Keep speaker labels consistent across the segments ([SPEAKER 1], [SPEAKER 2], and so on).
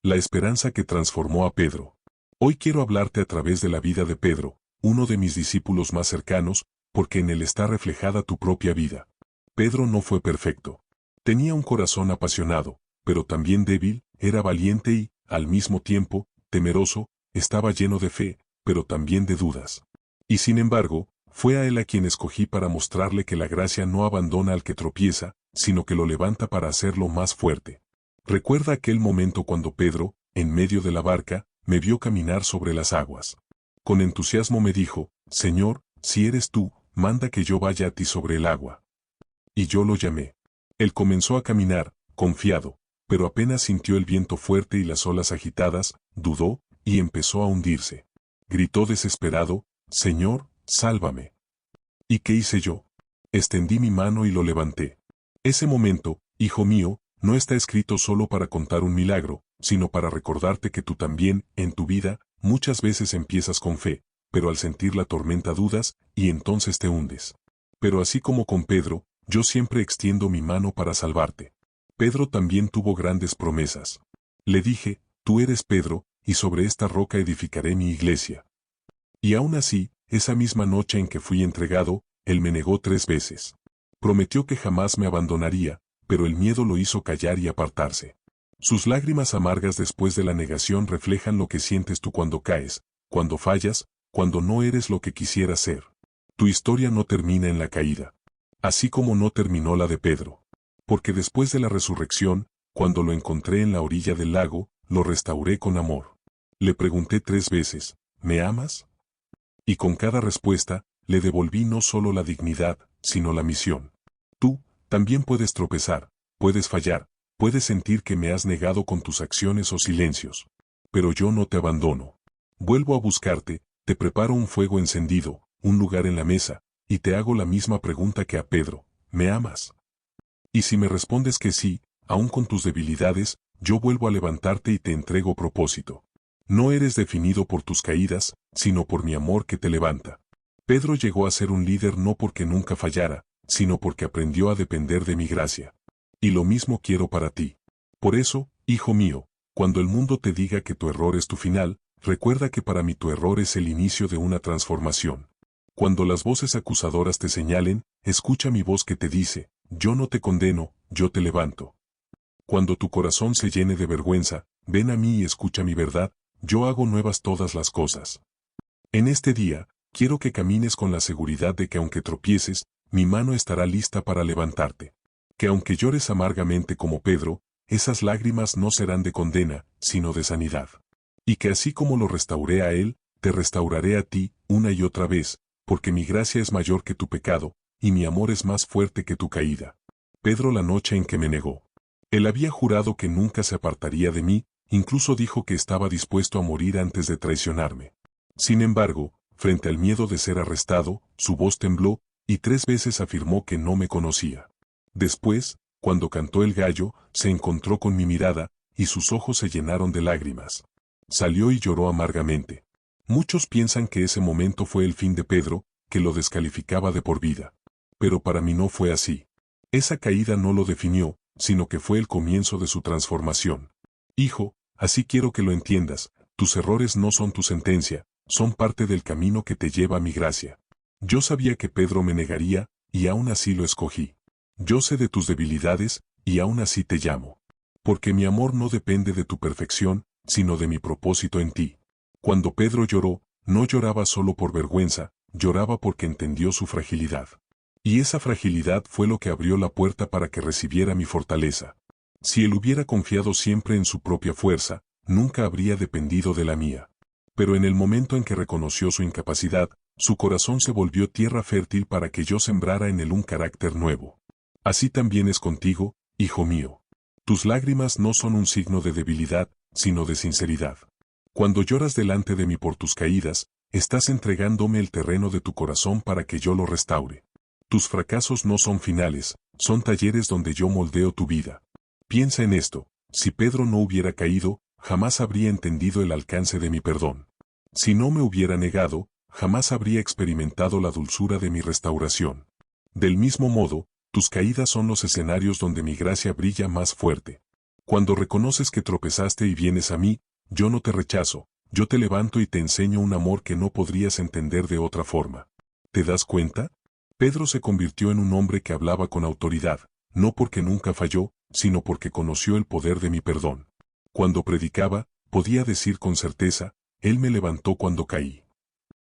[SPEAKER 1] La esperanza que transformó a Pedro. Hoy quiero hablarte a través de la vida de Pedro, uno de mis discípulos más cercanos, porque en él está reflejada tu propia vida. Pedro no fue perfecto. Tenía un corazón apasionado, pero también débil, era valiente y, al mismo tiempo, temeroso, estaba lleno de fe, pero también de dudas. Y sin embargo, fue a él a quien escogí para mostrarle que la gracia no abandona al que tropieza, sino que lo levanta para hacerlo más fuerte. Recuerda aquel momento cuando Pedro, en medio de la barca, me vio caminar sobre las aguas. Con entusiasmo me dijo, Señor, si eres tú, manda que yo vaya a ti sobre el agua. Y yo lo llamé. Él comenzó a caminar, confiado, pero apenas sintió el viento fuerte y las olas agitadas, dudó, y empezó a hundirse. Gritó desesperado, Señor, sálvame. ¿Y qué hice yo? Extendí mi mano y lo levanté. Ese momento, hijo mío, no está escrito solo para contar un milagro, sino para recordarte que tú también, en tu vida, muchas veces empiezas con fe, pero al sentir la tormenta dudas, y entonces te hundes. Pero así como con Pedro, yo siempre extiendo mi mano para salvarte. Pedro también tuvo grandes promesas. Le dije, tú eres Pedro, y sobre esta roca edificaré mi iglesia. Y aún así, esa misma noche en que fui entregado, él me negó 3 veces. Prometió que jamás me abandonaría, pero el miedo lo hizo callar y apartarse. Sus lágrimas amargas después de la negación reflejan lo que sientes tú cuando caes, cuando fallas, cuando no eres lo que quisieras ser. Tu historia no termina en la caída. Así como no terminó la de Pedro. Porque después de la resurrección, cuando lo encontré en la orilla del lago, lo restauré con amor. Le pregunté 3 veces, ¿me amas? Y con cada respuesta, le devolví no solo la dignidad, sino la misión. Tú, también puedes tropezar, puedes fallar, puedes sentir que me has negado con tus acciones o silencios. Pero yo no te abandono. Vuelvo a buscarte, te preparo un fuego encendido, un lugar en la mesa, y te hago la misma pregunta que a Pedro, ¿me amas? Y si me respondes que sí, aun con tus debilidades, yo vuelvo a levantarte y te entrego propósito. No eres definido por tus caídas, sino por mi amor que te levanta. Pedro llegó a ser un líder no porque nunca fallara, sino porque aprendió a depender de mi gracia. Y lo mismo quiero para ti. Por eso, hijo mío, cuando el mundo te diga que tu error es tu final, recuerda que para mí tu error es el inicio de una transformación. Cuando las voces acusadoras te señalen, escucha mi voz que te dice, yo no te condeno, yo te levanto. Cuando tu corazón se llene de vergüenza, ven a mí y escucha mi verdad, yo hago nuevas todas las cosas. En este día, quiero que camines con la seguridad de que aunque tropieces, mi mano estará lista para levantarte. Que aunque llores amargamente como Pedro, esas lágrimas no serán de condena, sino de sanidad. Y que así como lo restauré a él, te restauraré a ti, una y otra vez, porque mi gracia es mayor que tu pecado, y mi amor es más fuerte que tu caída. Pedro la noche en que me negó. Él había jurado que nunca se apartaría de mí, incluso dijo que estaba dispuesto a morir antes de traicionarme. Sin embargo, frente al miedo de ser arrestado, su voz tembló, y 3 veces afirmó que no me conocía. Después, cuando cantó el gallo, se encontró con mi mirada, y sus ojos se llenaron de lágrimas. Salió y lloró amargamente. Muchos piensan que ese momento fue el fin de Pedro, que lo descalificaba de por vida. Pero para mí no fue así. Esa caída no lo definió, sino que fue el comienzo de su transformación. Hijo, así quiero que lo entiendas, tus errores no son tu sentencia, son parte del camino que te lleva a mi gracia. Yo sabía que Pedro me negaría, y aún así lo escogí. Yo sé de tus debilidades, y aún así te llamo. Porque mi amor no depende de tu perfección, sino de mi propósito en ti. Cuando Pedro lloró, no lloraba solo por vergüenza, lloraba porque entendió su fragilidad. Y esa fragilidad fue lo que abrió la puerta para que recibiera mi fortaleza. Si él hubiera confiado siempre en su propia fuerza, nunca habría dependido de la mía. Pero en el momento en que reconoció su incapacidad, su corazón se volvió tierra fértil para que yo sembrara en él un carácter nuevo. Así también es contigo, hijo mío. Tus lágrimas no son un signo de debilidad, sino de sinceridad. Cuando lloras delante de mí por tus caídas, estás entregándome el terreno de tu corazón para que yo lo restaure. Tus fracasos no son finales, son talleres donde yo moldeo tu vida. Piensa en esto, si Pedro no hubiera caído, jamás habría entendido el alcance de mi perdón. Si no me hubiera negado, jamás habría experimentado la dulzura de mi restauración. Del mismo modo, tus caídas son los escenarios donde mi gracia brilla más fuerte. Cuando reconoces que tropezaste y vienes a mí, yo no te rechazo, yo te levanto y te enseño un amor que no podrías entender de otra forma. ¿Te das cuenta? Pedro se convirtió en un hombre que hablaba con autoridad, no porque nunca falló, sino porque conoció el poder de mi perdón. Cuando predicaba, podía decir con certeza, Él me levantó cuando caí.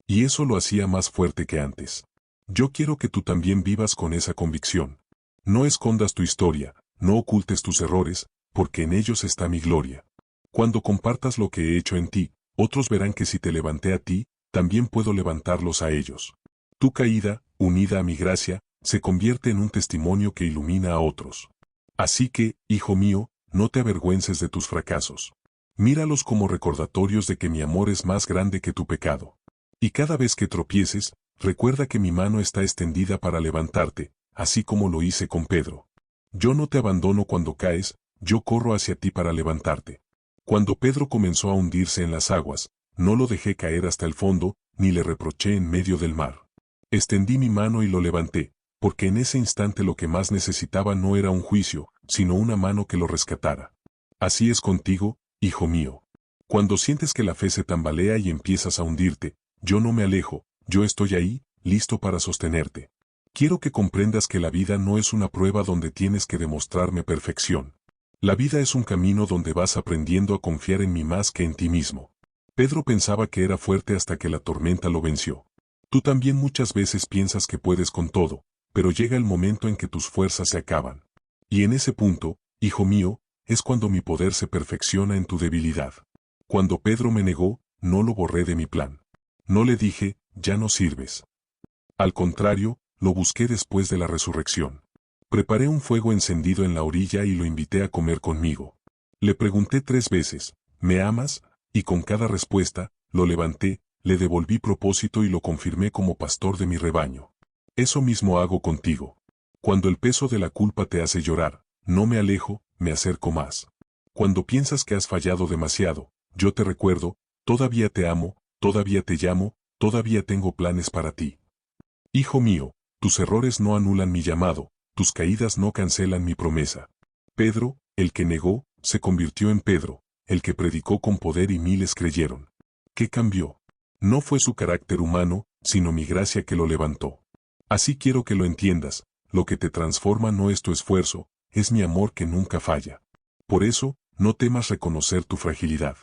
[SPEAKER 1] Y eso lo hacía más fuerte que antes. Yo quiero que tú también vivas con esa convicción. No escondas tu historia, no ocultes tus errores, porque en ellos está mi gloria. Cuando compartas lo que he hecho en ti, otros verán que si te levanté a ti, también puedo levantarlos a ellos. Tu caída, unida a mi gracia, se convierte en un testimonio que ilumina a otros. Así que, hijo mío, no te avergüences de tus fracasos. Míralos como recordatorios de que mi amor es más grande que tu pecado. Y cada vez que tropieces, recuerda que mi mano está extendida para levantarte, así como lo hice con Pedro. Yo no te abandono cuando caes, yo corro hacia ti para levantarte. Cuando Pedro comenzó a hundirse en las aguas, no lo dejé caer hasta el fondo, ni le reproché en medio del mar. Extendí mi mano y lo levanté, porque en ese instante lo que más necesitaba no era un juicio, sino una mano que lo rescatara. Así es contigo, hijo mío. Cuando sientes que la fe se tambalea y empiezas a hundirte, yo no me alejo, yo estoy ahí, listo para sostenerte. Quiero que comprendas que la vida no es una prueba donde tienes que demostrarme perfección. La vida es un camino donde vas aprendiendo a confiar en mí más que en ti mismo. Pedro pensaba que era fuerte hasta que la tormenta lo venció. Tú también muchas veces piensas que puedes con todo, pero llega el momento en que tus fuerzas se acaban. Y en ese punto, hijo mío, es cuando mi poder se perfecciona en tu debilidad. Cuando Pedro me negó, no lo borré de mi plan. No le dije, ya no sirves. Al contrario, lo busqué después de la resurrección. Preparé un fuego encendido en la orilla y lo invité a comer conmigo. Le pregunté 3 veces, ¿me amas? Y con cada respuesta, lo levanté, le devolví propósito y lo confirmé como pastor de mi rebaño. Eso mismo hago contigo. Cuando el peso de la culpa te hace llorar, no me alejo, me acerco más. Cuando piensas que has fallado demasiado, yo te recuerdo, todavía te amo, todavía te llamo, todavía tengo planes para ti. Hijo mío, tus errores no anulan mi llamado, tus caídas no cancelan mi promesa. Pedro, el que negó, se convirtió en Pedro, el que predicó con poder y miles creyeron. ¿Qué cambió? No fue su carácter humano, sino mi gracia que lo levantó. Así quiero que lo entiendas, lo que te transforma no es tu esfuerzo, es mi amor que nunca falla. Por eso, no temas reconocer tu fragilidad.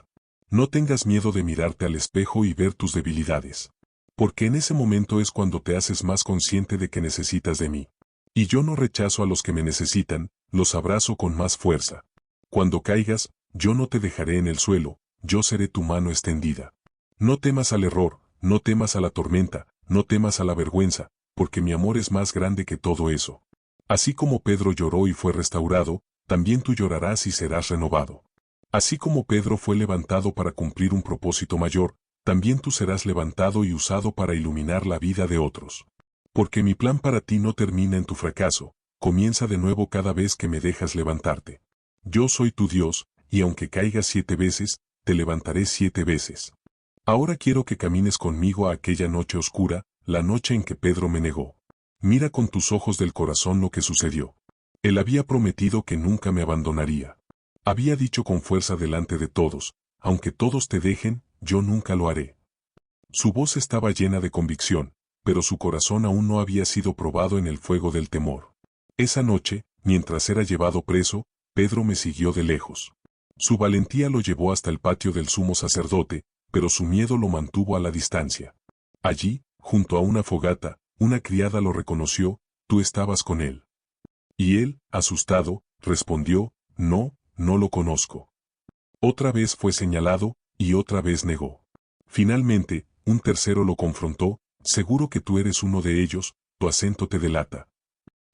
[SPEAKER 1] No tengas miedo de mirarte al espejo y ver tus debilidades. Porque en ese momento es cuando te haces más consciente de que necesitas de mí. Y yo no rechazo a los que me necesitan, los abrazo con más fuerza. Cuando caigas, yo no te dejaré en el suelo, yo seré tu mano extendida. No temas al error, no temas a la tormenta, no temas a la vergüenza, porque mi amor es más grande que todo eso. Así como Pedro lloró y fue restaurado, también tú llorarás y serás renovado. Así como Pedro fue levantado para cumplir un propósito mayor, también tú serás levantado y usado para iluminar la vida de otros. Porque mi plan para ti no termina en tu fracaso, comienza de nuevo cada vez que me dejas levantarte. Yo soy tu Dios, y aunque caigas 7 veces, te levantaré 7 veces. Ahora quiero que camines conmigo a aquella noche oscura, la noche en que Pedro me negó. Mira con tus ojos del corazón lo que sucedió. Él había prometido que nunca me abandonaría. Había dicho con fuerza delante de todos, aunque todos te dejen, yo nunca lo haré. Su voz estaba llena de convicción, pero su corazón aún no había sido probado en el fuego del temor. Esa noche, mientras era llevado preso, Pedro me siguió de lejos. Su valentía lo llevó hasta el patio del sumo sacerdote, pero su miedo lo mantuvo a la distancia. Allí, junto a una fogata, una criada lo reconoció, tú estabas con él. Y él, asustado, respondió, no, no lo conozco. Otra vez fue señalado, y otra vez negó. Finalmente, un tercero lo confrontó, seguro que tú eres uno de ellos, tu acento te delata.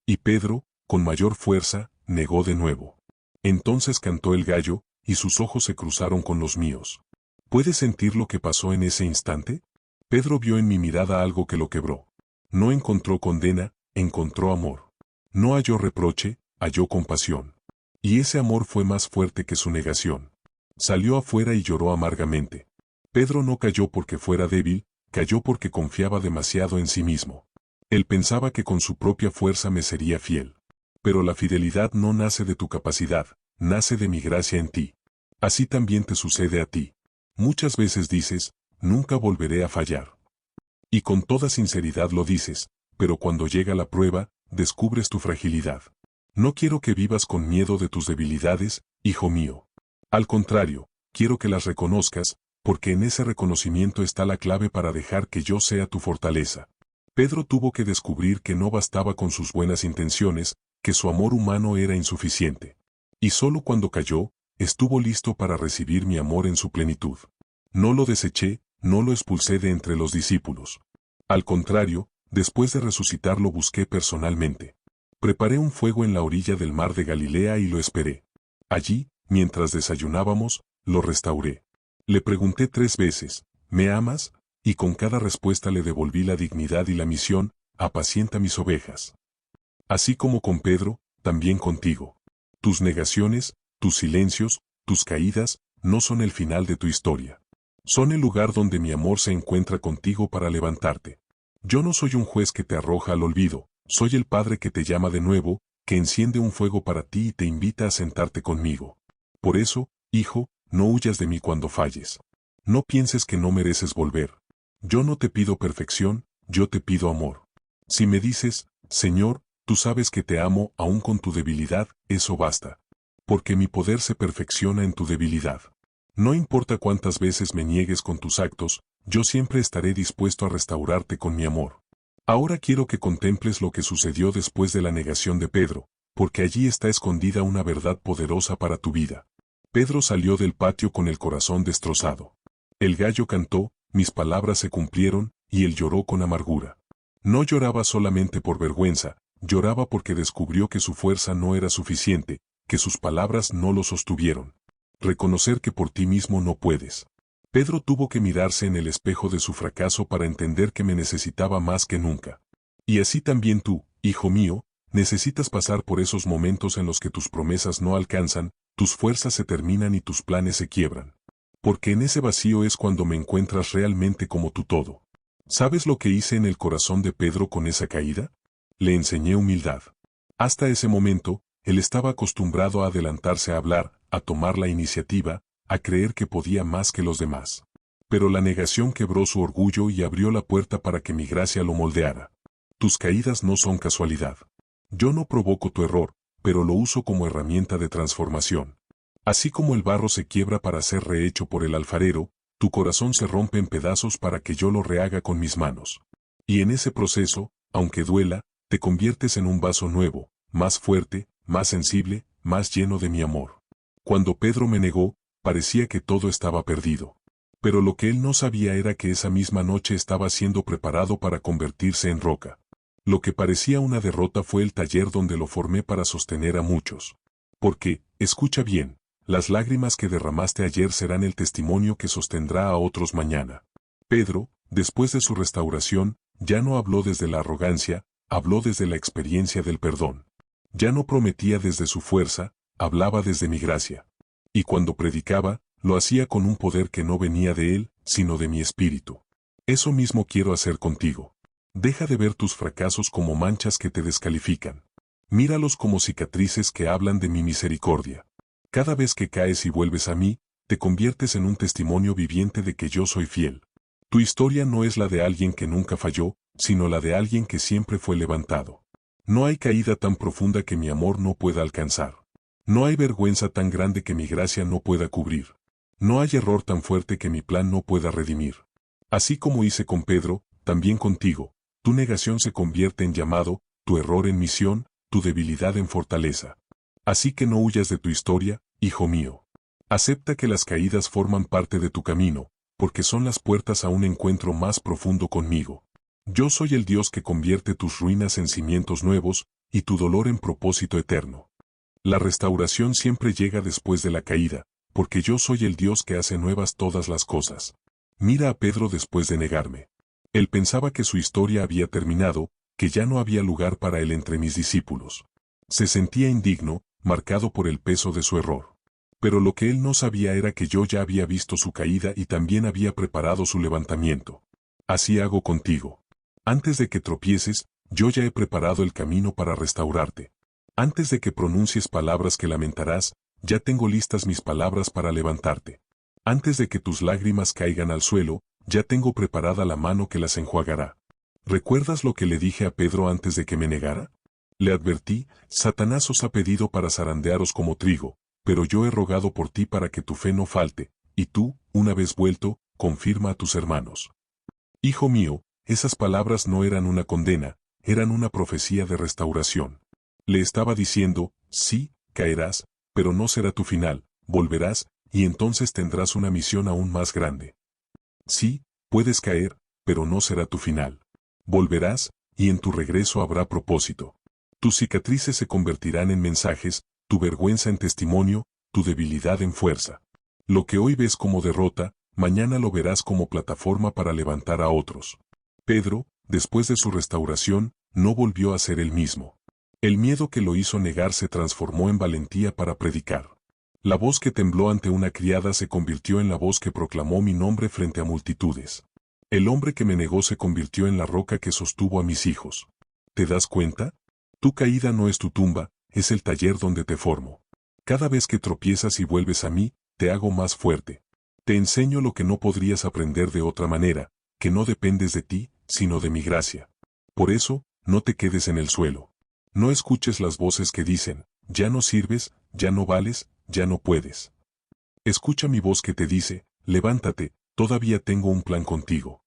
[SPEAKER 1] Y Pedro, con mayor fuerza, negó de nuevo. Entonces cantó el gallo, y sus ojos se cruzaron con los míos. ¿Puedes sentir lo que pasó en ese instante? Pedro vio en mi mirada algo que lo quebró. No encontró condena, encontró amor. No halló reproche, halló compasión. Y ese amor fue más fuerte que su negación. Salió afuera y lloró amargamente. Pedro no cayó porque fuera débil, cayó porque confiaba demasiado en sí mismo. Él pensaba que con su propia fuerza me sería fiel. Pero la fidelidad no nace de tu capacidad, nace de mi gracia en ti. Así también te sucede a ti. Muchas veces dices, nunca volveré a fallar. Y con toda sinceridad lo dices, pero cuando llega la prueba, descubres tu fragilidad. No quiero que vivas con miedo de tus debilidades, hijo mío. Al contrario, quiero que las reconozcas, porque en ese reconocimiento está la clave para dejar que yo sea tu fortaleza. Pedro tuvo que descubrir que no bastaba con sus buenas intenciones, que su amor humano era insuficiente. Y solo cuando cayó, estuvo listo para recibir mi amor en su plenitud. No lo deseché, no lo expulsé de entre los discípulos. Al contrario, después de resucitar lo busqué personalmente. Preparé un fuego en la orilla del mar de Galilea y lo esperé. Allí, mientras desayunábamos, lo restauré. Le pregunté 3 veces, ¿me amas? Y con cada respuesta le devolví la dignidad y la misión, apacienta mis ovejas. Así como con Pedro, también contigo. Tus negaciones, tus silencios, tus caídas, no son el final de tu historia. Son el lugar donde mi amor se encuentra contigo para levantarte. Yo no soy un juez que te arroja al olvido, soy el Padre que te llama de nuevo, que enciende un fuego para ti y te invita a sentarte conmigo. Por eso, hijo, no huyas de mí cuando falles. No pienses que no mereces volver. Yo no te pido perfección, yo te pido amor. Si me dices, Señor, tú sabes que te amo aún con tu debilidad, eso basta. Porque mi poder se perfecciona en tu debilidad. No importa cuántas veces me niegues con tus actos, yo siempre estaré dispuesto a restaurarte con mi amor. Ahora quiero que contemples lo que sucedió después de la negación de Pedro, porque allí está escondida una verdad poderosa para tu vida. Pedro salió del patio con el corazón destrozado. El gallo cantó, mis palabras se cumplieron, y él lloró con amargura. No lloraba solamente por vergüenza, lloraba porque descubrió que su fuerza no era suficiente, que sus palabras no lo sostuvieron. Reconocer que por ti mismo no puedes. Pedro tuvo que mirarse en el espejo de su fracaso para entender que me necesitaba más que nunca. Y así también tú, hijo mío, necesitas pasar por esos momentos en los que tus promesas no alcanzan, tus fuerzas se terminan y tus planes se quiebran. Porque en ese vacío es cuando me encuentras realmente como tu todo. ¿Sabes lo que hice en el corazón de Pedro con esa caída? Le enseñé humildad. Hasta ese momento, él estaba acostumbrado a adelantarse a hablar, a tomar la iniciativa, a creer que podía más que los demás. Pero la negación quebró su orgullo y abrió la puerta para que mi gracia lo moldeara. Tus caídas no son casualidad. Yo no provoco tu error, pero lo uso como herramienta de transformación. Así como el barro se quiebra para ser rehecho por el alfarero, tu corazón se rompe en pedazos para que yo lo rehaga con mis manos. Y en ese proceso, aunque duela, te conviertes en un vaso nuevo, más fuerte, más sensible, más lleno de mi amor. Cuando Pedro me negó, parecía que todo estaba perdido. Pero lo que él no sabía era que esa misma noche estaba siendo preparado para convertirse en roca. Lo que parecía una derrota fue el taller donde lo formé para sostener a muchos. Porque, escucha bien, las lágrimas que derramaste ayer serán el testimonio que sostendrá a otros mañana. Pedro, después de su restauración, ya no habló desde la arrogancia, habló desde la experiencia del perdón. Ya no prometía desde su fuerza, hablaba desde mi gracia. Y cuando predicaba, lo hacía con un poder que no venía de él, sino de mi espíritu. Eso mismo quiero hacer contigo. Deja de ver tus fracasos como manchas que te descalifican. Míralos como cicatrices que hablan de mi misericordia. Cada vez que caes y vuelves a mí, te conviertes en un testimonio viviente de que yo soy fiel. Tu historia no es la de alguien que nunca falló, sino la de alguien que siempre fue levantado. No hay caída tan profunda que mi amor no pueda alcanzar. No hay vergüenza tan grande que mi gracia no pueda cubrir. No hay error tan fuerte que mi plan no pueda redimir. Así como hice con Pedro, también contigo, tu negación se convierte en llamado, tu error en misión, tu debilidad en fortaleza. Así que no huyas de tu historia, hijo mío. Acepta que las caídas forman parte de tu camino, porque son las puertas a un encuentro más profundo conmigo. Yo soy el Dios que convierte tus ruinas en cimientos nuevos, y tu dolor en propósito eterno. La restauración siempre llega después de la caída, porque yo soy el Dios que hace nuevas todas las cosas. Mira a Pedro después de negarme. Él pensaba que su historia había terminado, que ya no había lugar para él entre mis discípulos. Se sentía indigno, marcado por el peso de su error. Pero lo que él no sabía era que yo ya había visto su caída y también había preparado su levantamiento. Así hago contigo. Antes de que tropieces, yo ya he preparado el camino para restaurarte. Antes de que pronuncies palabras que lamentarás, ya tengo listas mis palabras para levantarte. Antes de que tus lágrimas caigan al suelo, ya tengo preparada la mano que las enjuagará. ¿Recuerdas lo que le dije a Pedro antes de que me negara? Le advertí, Satanás os ha pedido para zarandearos como trigo, pero yo he rogado por ti para que tu fe no falte, y tú, una vez vuelto, confirma a tus hermanos. Hijo mío, esas palabras no eran una condena, eran una profecía de restauración. Le estaba diciendo, sí, caerás, pero no será tu final, volverás, y entonces tendrás una misión aún más grande. Sí, puedes caer, pero no será tu final. Volverás, y en tu regreso habrá propósito. Tus cicatrices se convertirán en mensajes, tu vergüenza en testimonio, tu debilidad en fuerza. Lo que hoy ves como derrota, mañana lo verás como plataforma para levantar a otros. Pedro, después de su restauración, no volvió a ser el mismo. El miedo que lo hizo negar se transformó en valentía para predicar. La voz que tembló ante una criada se convirtió en la voz que proclamó mi nombre frente a multitudes. El hombre que me negó se convirtió en la roca que sostuvo a mis hijos. ¿Te das cuenta? Tu caída no es tu tumba, es el taller donde te formo. Cada vez que tropiezas y vuelves a mí, te hago más fuerte. Te enseño lo que no podrías aprender de otra manera, que no dependes de ti, sino de mi gracia. Por eso, no te quedes en el suelo. No escuches las voces que dicen, ya no sirves, ya no vales, ya no puedes. Escucha mi voz que te dice, levántate, todavía tengo un plan contigo.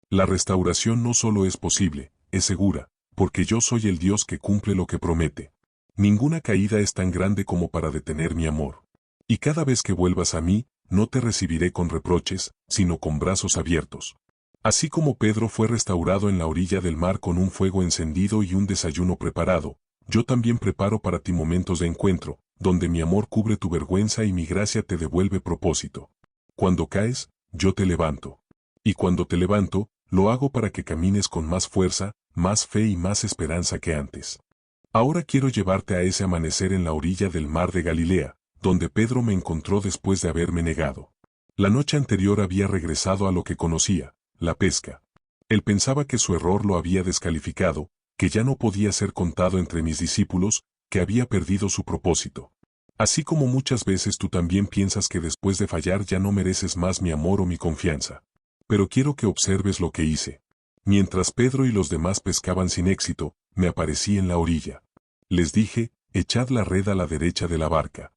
[SPEAKER 1] La restauración no solo es posible, es segura, porque yo soy el Dios que cumple lo que promete. Ninguna caída es tan grande como para detener mi amor. Y cada vez que vuelvas a mí, no te recibiré con reproches, sino con brazos abiertos. Así como Pedro fue restaurado en la orilla del mar con un fuego encendido y un desayuno preparado, yo también preparo para ti momentos de encuentro, donde mi amor cubre tu vergüenza y mi gracia te devuelve propósito. Cuando caes, yo te levanto. Y cuando te levanto, lo hago para que camines con más fuerza, más fe y más esperanza que antes. Ahora quiero llevarte a ese amanecer en la orilla del mar de Galilea, donde Pedro me encontró después de haberme negado. La noche anterior había regresado a lo que conocía, la pesca. Él pensaba que su error lo había descalificado, que ya no podía ser contado entre mis discípulos, que había perdido su propósito. Así como muchas veces tú también piensas que después de fallar ya no mereces más mi amor o mi confianza. Pero quiero que observes lo que hice. Mientras Pedro y los demás pescaban sin éxito, me aparecí en la orilla. Les dije, echad la red a la derecha de la barca.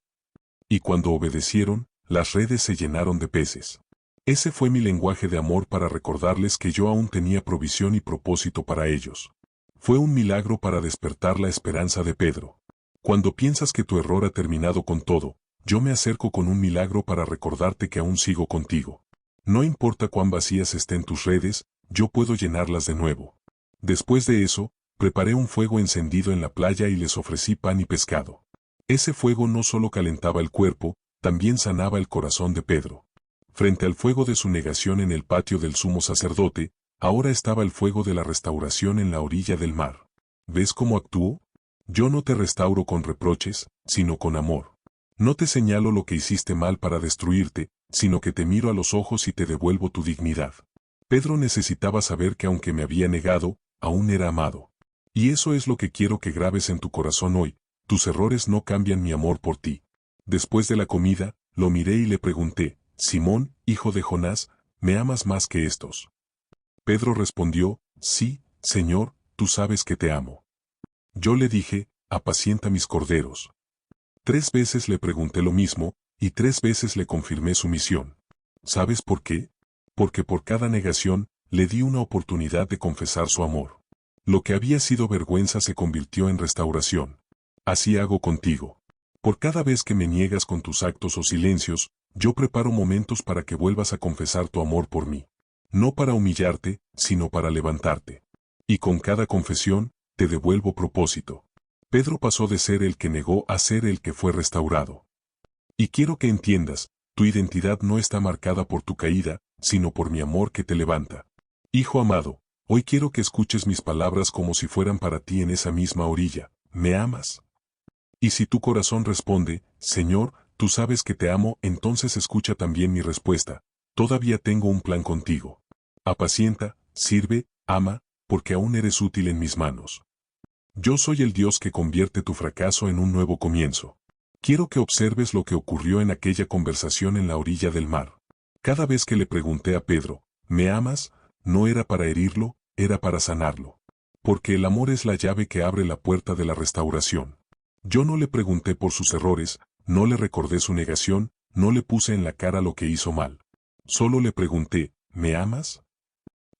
[SPEAKER 1] Y cuando obedecieron, las redes se llenaron de peces. Ese fue mi lenguaje de amor para recordarles que yo aún tenía provisión y propósito para ellos. Fue un milagro para despertar la esperanza de Pedro. Cuando piensas que tu error ha terminado con todo, yo me acerco con un milagro para recordarte que aún sigo contigo. No importa cuán vacías estén tus redes, yo puedo llenarlas de nuevo. Después de eso, preparé un fuego encendido en la playa y les ofrecí pan y pescado. Ese fuego no solo calentaba el cuerpo, también sanaba el corazón de Pedro. Frente al fuego de su negación en el patio del sumo sacerdote, ahora estaba el fuego de la restauración en la orilla del mar. ¿Ves cómo actúo? Yo no te restauro con reproches, sino con amor. No te señalo lo que hiciste mal para destruirte, sino que te miro a los ojos y te devuelvo tu dignidad. Pedro necesitaba saber que aunque me había negado, aún era amado. Y eso es lo que quiero que grabes en tu corazón hoy, tus errores no cambian mi amor por ti. Después de la comida, lo miré y le pregunté, Simón, hijo de Jonás, ¿me amas más que estos? Pedro respondió, sí, Señor, tú sabes que te amo. Yo le dije, apacienta mis corderos. 3 veces le pregunté lo mismo, y 3 veces le confirmé su misión. ¿Sabes por qué? Porque por cada negación, le di una oportunidad de confesar su amor. Lo que había sido vergüenza se convirtió en restauración. Así hago contigo. Por cada vez que me niegas con tus actos o silencios, yo preparo momentos para que vuelvas a confesar tu amor por mí. No para humillarte, sino para levantarte. Y con cada confesión, te devuelvo propósito. Pedro pasó de ser el que negó a ser el que fue restaurado. Y quiero que entiendas, tu identidad no está marcada por tu caída, sino por mi amor que te levanta. Hijo amado, hoy quiero que escuches mis palabras como si fueran para ti en esa misma orilla. ¿Me amas? Y si tu corazón responde, Señor, tú sabes que te amo, entonces escucha también mi respuesta. Todavía tengo un plan contigo. Apacienta, sirve, ama, porque aún eres útil en mis manos. Yo soy el Dios que convierte tu fracaso en un nuevo comienzo. Quiero que observes lo que ocurrió en aquella conversación en la orilla del mar. Cada vez que le pregunté a Pedro, ¿me amas?, no era para herirlo, era para sanarlo. Porque el amor es la llave que abre la puerta de la restauración. Yo no le pregunté por sus errores, no le recordé su negación, no le puse en la cara lo que hizo mal. Solo le pregunté, ¿me amas?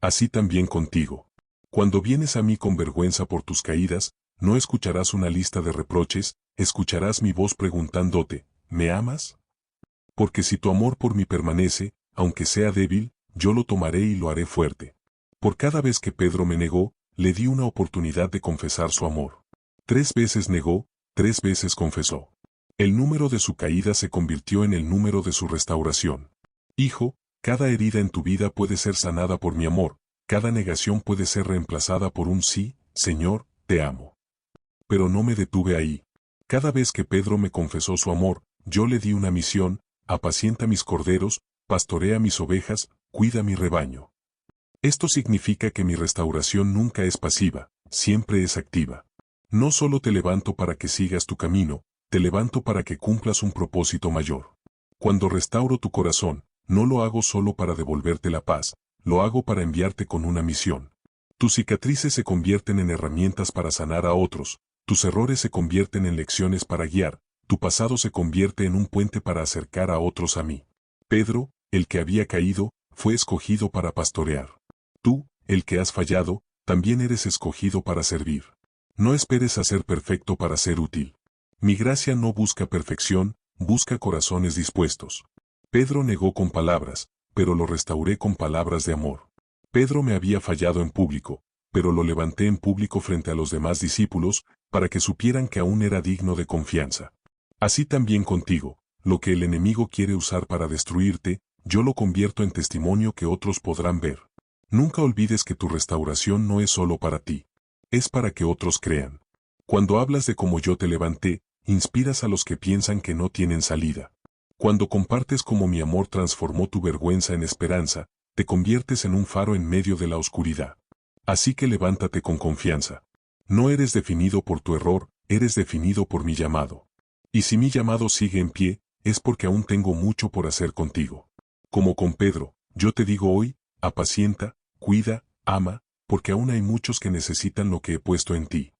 [SPEAKER 1] Así también contigo. Cuando vienes a mí con vergüenza por tus caídas, no escucharás una lista de reproches, escucharás mi voz preguntándote, ¿me amas? Porque si tu amor por mí permanece, aunque sea débil, yo lo tomaré y lo haré fuerte. Por cada vez que Pedro me negó, le di una oportunidad de confesar su amor. 3 veces negó, 3 veces confesó. El número de su caída se convirtió en el número de su restauración. Hijo, cada herida en tu vida puede ser sanada por mi amor, cada negación puede ser reemplazada por un sí, Señor, te amo. Pero no me detuve ahí. Cada vez que Pedro me confesó su amor, yo le di una misión: apacienta mis corderos, pastorea mis ovejas, cuida mi rebaño. Esto significa que mi restauración nunca es pasiva, siempre es activa. No solo te levanto para que sigas tu camino, te levanto para que cumplas un propósito mayor. Cuando restauro tu corazón, no lo hago solo para devolverte la paz, lo hago para enviarte con una misión. Tus cicatrices se convierten en herramientas para sanar a otros, tus errores se convierten en lecciones para guiar, tu pasado se convierte en un puente para acercar a otros a mí. Pedro, el que había caído, fue escogido para pastorear. Tú, el que has fallado, también eres escogido para servir. No esperes a ser perfecto para ser útil. Mi gracia no busca perfección, busca corazones dispuestos. Pedro negó con palabras, pero lo restauré con palabras de amor. Pedro me había fallado en público, pero lo levanté en público frente a los demás discípulos, para que supieran que aún era digno de confianza. Así también contigo, lo que el enemigo quiere usar para destruirte, yo lo convierto en testimonio que otros podrán ver. Nunca olvides que tu restauración no es solo para ti, es para que otros crean. Cuando hablas de cómo yo te levanté, inspiras a los que piensan que no tienen salida. Cuando compartes cómo mi amor transformó tu vergüenza en esperanza, te conviertes en un faro en medio de la oscuridad. Así que levántate con confianza. No eres definido por tu error, eres definido por mi llamado. Y si mi llamado sigue en pie, es porque aún tengo mucho por hacer contigo. Como con Pedro, yo te digo hoy, apacienta, cuida, ama, porque aún hay muchos que necesitan lo que he puesto en ti.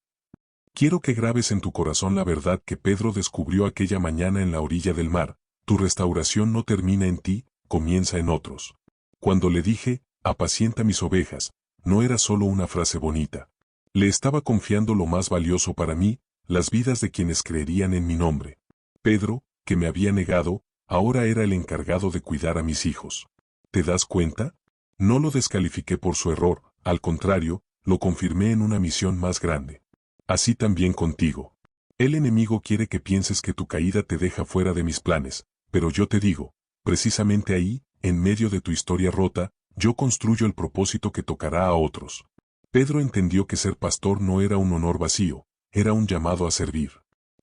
[SPEAKER 1] Quiero que grabes en tu corazón la verdad que Pedro descubrió aquella mañana en la orilla del mar: tu restauración no termina en ti, comienza en otros. Cuando le dije, apacienta mis ovejas, no era solo una frase bonita. Le estaba confiando lo más valioso para mí, las vidas de quienes creerían en mi nombre. Pedro, que me había negado, ahora era el encargado de cuidar a mis hijos. ¿Te das cuenta? No lo descalifiqué por su error, al contrario, lo confirmé en una misión más grande. Así también contigo. El enemigo quiere que pienses que tu caída te deja fuera de mis planes, pero yo te digo, precisamente ahí, en medio de tu historia rota, yo construyo el propósito que tocará a otros. Pedro entendió que ser pastor no era un honor vacío, era un llamado a servir.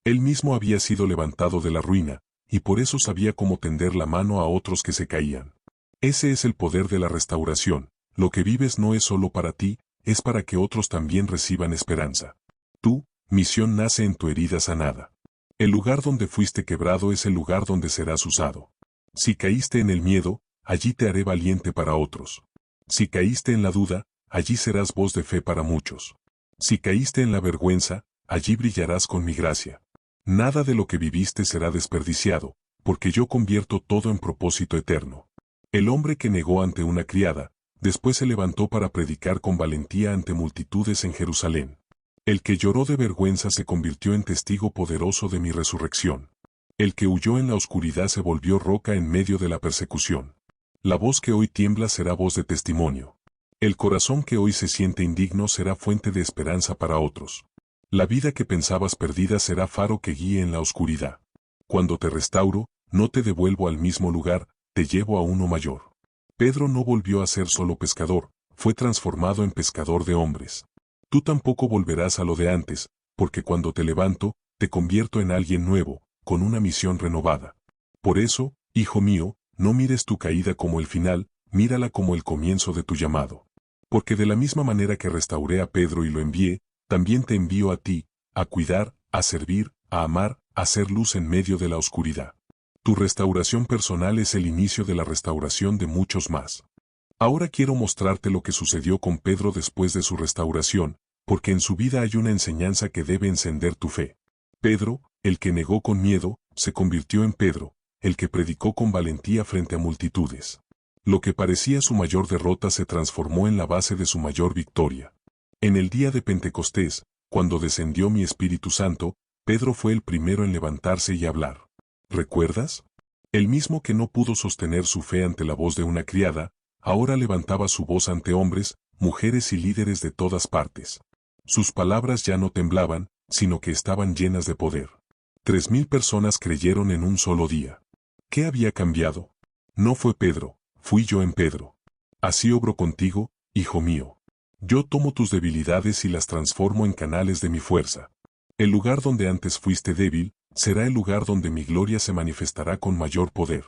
[SPEAKER 1] Él mismo había sido levantado de la ruina, y por eso sabía cómo tender la mano a otros que se caían. Ese es el poder de la restauración: lo que vives no es solo para ti, es para que otros también reciban esperanza. Tu misión nace en tu herida sanada. El lugar donde fuiste quebrado es el lugar donde serás usado. Si caíste en el miedo, allí te haré valiente para otros. Si caíste en la duda, allí serás voz de fe para muchos. Si caíste en la vergüenza, allí brillarás con mi gracia. Nada de lo que viviste será desperdiciado, porque yo convierto todo en propósito eterno. El hombre que negó ante una criada, después se levantó para predicar con valentía ante multitudes en Jerusalén. El que lloró de vergüenza se convirtió en testigo poderoso de mi resurrección. El que huyó en la oscuridad se volvió roca en medio de la persecución. La voz que hoy tiembla será voz de testimonio. El corazón que hoy se siente indigno será fuente de esperanza para otros. La vida que pensabas perdida será faro que guíe en la oscuridad. Cuando te restauro, no te devuelvo al mismo lugar, te llevo a uno mayor. Pedro no volvió a ser solo pescador, fue transformado en pescador de hombres. Tú tampoco volverás a lo de antes, porque cuando te levanto, te convierto en alguien nuevo, con una misión renovada. Por eso, hijo mío, no mires tu caída como el final, mírala como el comienzo de tu llamado. Porque de la misma manera que restauré a Pedro y lo envié, también te envío a ti, a cuidar, a servir, a amar, hacer luz en medio de la oscuridad. Tu restauración personal es el inicio de la restauración de muchos más. Ahora quiero mostrarte lo que sucedió con Pedro después de su restauración, porque en su vida hay una enseñanza que debe encender tu fe. Pedro, el que negó con miedo, se convirtió en Pedro, el que predicó con valentía frente a multitudes. Lo que parecía su mayor derrota se transformó en la base de su mayor victoria. En el día de Pentecostés, cuando descendió mi Espíritu Santo, Pedro fue el primero en levantarse y hablar. ¿Recuerdas? El mismo que no pudo sostener su fe ante la voz de una criada, ahora levantaba su voz ante hombres, mujeres y líderes de todas partes. Sus palabras ya no temblaban, sino que estaban llenas de poder. 3.000 personas creyeron en un solo día. ¿Qué había cambiado? No fue Pedro, fui yo en Pedro. Así obro contigo, hijo mío. Yo tomo tus debilidades y las transformo en canales de mi fuerza. El lugar donde antes fuiste débil, será el lugar donde mi gloria se manifestará con mayor poder.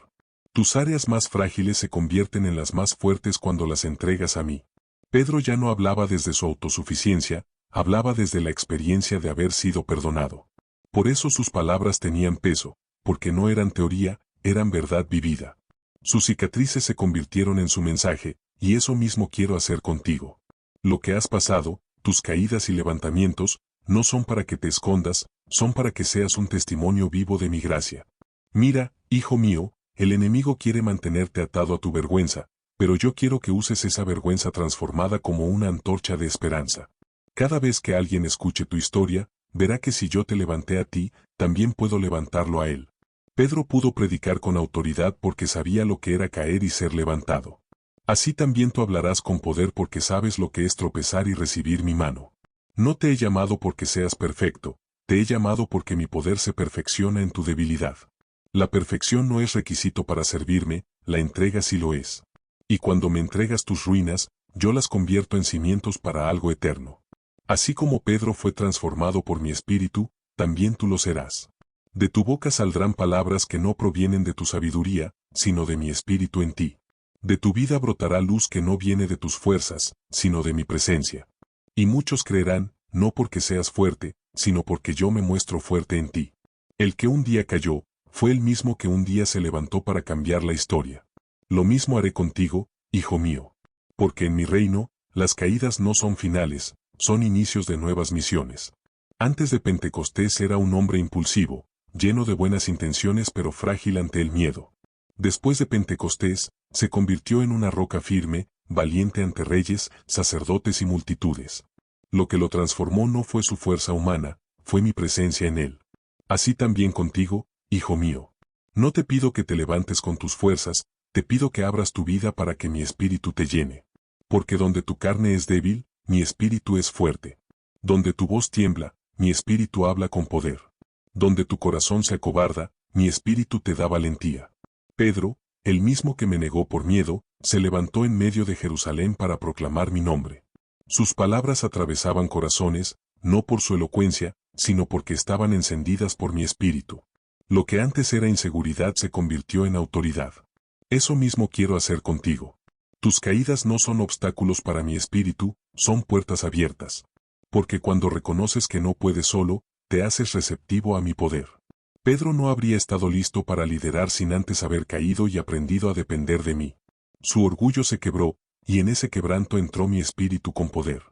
[SPEAKER 1] Tus áreas más frágiles se convierten en las más fuertes cuando las entregas a mí. Pedro ya no hablaba desde su autosuficiencia, hablaba desde la experiencia de haber sido perdonado. Por eso sus palabras tenían peso, porque no eran teoría, eran verdad vivida. Sus cicatrices se convirtieron en su mensaje, y eso mismo quiero hacer contigo. Lo que has pasado, tus caídas y levantamientos, no son para que te escondas, son para que seas un testimonio vivo de mi gracia. Mira, hijo mío, el enemigo quiere mantenerte atado a tu vergüenza, pero yo quiero que uses esa vergüenza transformada como una antorcha de esperanza. Cada vez que alguien escuche tu historia, verá que si yo te levanté a ti, también puedo levantarlo a él. Pedro pudo predicar con autoridad porque sabía lo que era caer y ser levantado. Así también tú hablarás con poder porque sabes lo que es tropezar y recibir mi mano. No te he llamado porque seas perfecto, te he llamado porque mi poder se perfecciona en tu debilidad. La perfección no es requisito para servirme, la entrega sí lo es. Y cuando me entregas tus ruinas, yo las convierto en cimientos para algo eterno. Así como Pedro fue transformado por mi espíritu, también tú lo serás. De tu boca saldrán palabras que no provienen de tu sabiduría, sino de mi espíritu en ti. De tu vida brotará luz que no viene de tus fuerzas, sino de mi presencia. Y muchos creerán, no porque seas fuerte, sino porque yo me muestro fuerte en ti. El que un día cayó, fue el mismo que un día se levantó para cambiar la historia. Lo mismo haré contigo, hijo mío. Porque en mi reino, las caídas no son finales, son inicios de nuevas misiones. Antes de Pentecostés era un hombre impulsivo, lleno de buenas intenciones pero frágil ante el miedo. Después de Pentecostés, se convirtió en una roca firme, valiente ante reyes, sacerdotes y multitudes. Lo que lo transformó no fue su fuerza humana, fue mi presencia en él. Así también contigo, hijo mío. No te pido que te levantes con tus fuerzas, te pido que abras tu vida para que mi espíritu te llene. Porque donde tu carne es débil, mi espíritu es fuerte. Donde tu voz tiembla, mi espíritu habla con poder. Donde tu corazón se acobarda, mi espíritu te da valentía. Pedro, el mismo que me negó por miedo, se levantó en medio de Jerusalén para proclamar mi nombre. Sus palabras atravesaban corazones, no por su elocuencia, sino porque estaban encendidas por mi espíritu. Lo que antes era inseguridad se convirtió en autoridad. Eso mismo quiero hacer contigo. Tus caídas no son obstáculos para mi espíritu, son puertas abiertas. Porque cuando reconoces que no puedes solo, te haces receptivo a mi poder. Pedro no habría estado listo para liderar sin antes haber caído y aprendido a depender de mí. Su orgullo se quebró, y en ese quebranto entró mi espíritu con poder.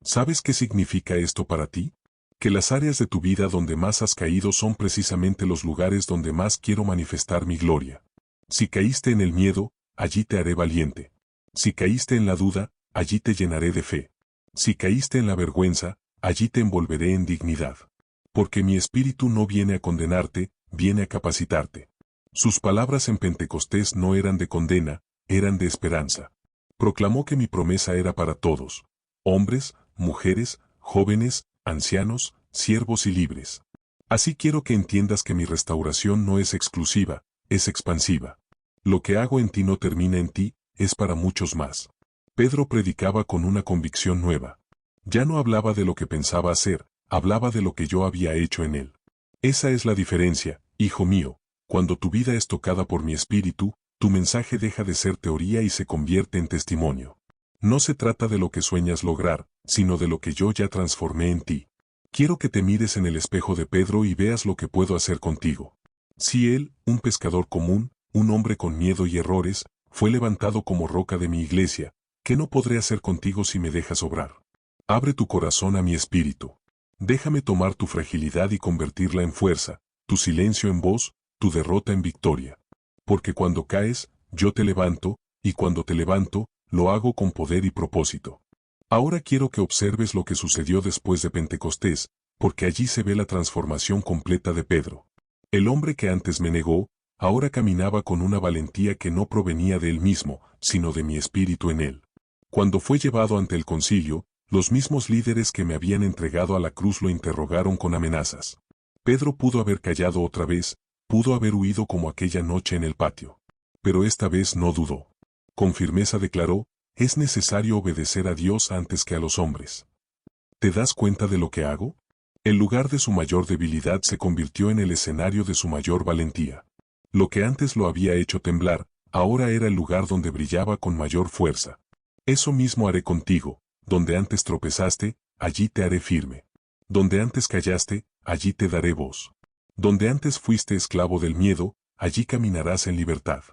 [SPEAKER 1] ¿Sabes qué significa esto para ti? Que las áreas de tu vida donde más has caído son precisamente los lugares donde más quiero manifestar mi gloria. Si caíste en el miedo, allí te haré valiente. Si caíste en la duda, allí te llenaré de fe. Si caíste en la vergüenza, allí te envolveré en dignidad. Porque mi espíritu no viene a condenarte, viene a capacitarte. Sus palabras en Pentecostés no eran de condena, eran de esperanza. Proclamó que mi promesa era para todos, hombres, mujeres, jóvenes, ancianos, siervos y libres. Así quiero que entiendas que mi restauración no es exclusiva, es expansiva. Lo que hago en ti no termina en ti, es para muchos más. Pedro predicaba con una convicción nueva. Ya no hablaba de lo que pensaba hacer, hablaba de lo que yo había hecho en él. Esa es la diferencia, hijo mío, cuando tu vida es tocada por mi espíritu, tu mensaje deja de ser teoría y se convierte en testimonio. No se trata de lo que sueñas lograr, sino de lo que yo ya transformé en ti. Quiero que te mires en el espejo de Pedro y veas lo que puedo hacer contigo. Si él, un pescador común, un hombre con miedo y errores, fue levantado como roca de mi iglesia, ¿qué no podré hacer contigo si me dejas obrar? Abre tu corazón a mi espíritu. Déjame tomar tu fragilidad y convertirla en fuerza, tu silencio en voz, tu derrota en victoria. Porque cuando caes, yo te levanto, y cuando te levanto, lo hago con poder y propósito. Ahora quiero que observes lo que sucedió después de Pentecostés, porque allí se ve la transformación completa de Pedro. El hombre que antes me negó, ahora caminaba con una valentía que no provenía de él mismo, sino de mi espíritu en él. Cuando fue llevado ante el concilio, los mismos líderes que me habían entregado a la cruz lo interrogaron con amenazas. Pedro pudo haber callado otra vez, pudo haber huido como aquella noche en el patio. Pero esta vez no dudó. Con firmeza declaró, es necesario obedecer a Dios antes que a los hombres. ¿Te das cuenta de lo que hago? El lugar de su mayor debilidad se convirtió en el escenario de su mayor valentía. Lo que antes lo había hecho temblar, ahora era el lugar donde brillaba con mayor fuerza. Eso mismo haré contigo, donde antes tropezaste, allí te haré firme. Donde antes callaste, allí te daré voz. Donde antes fuiste esclavo del miedo, allí caminarás en libertad.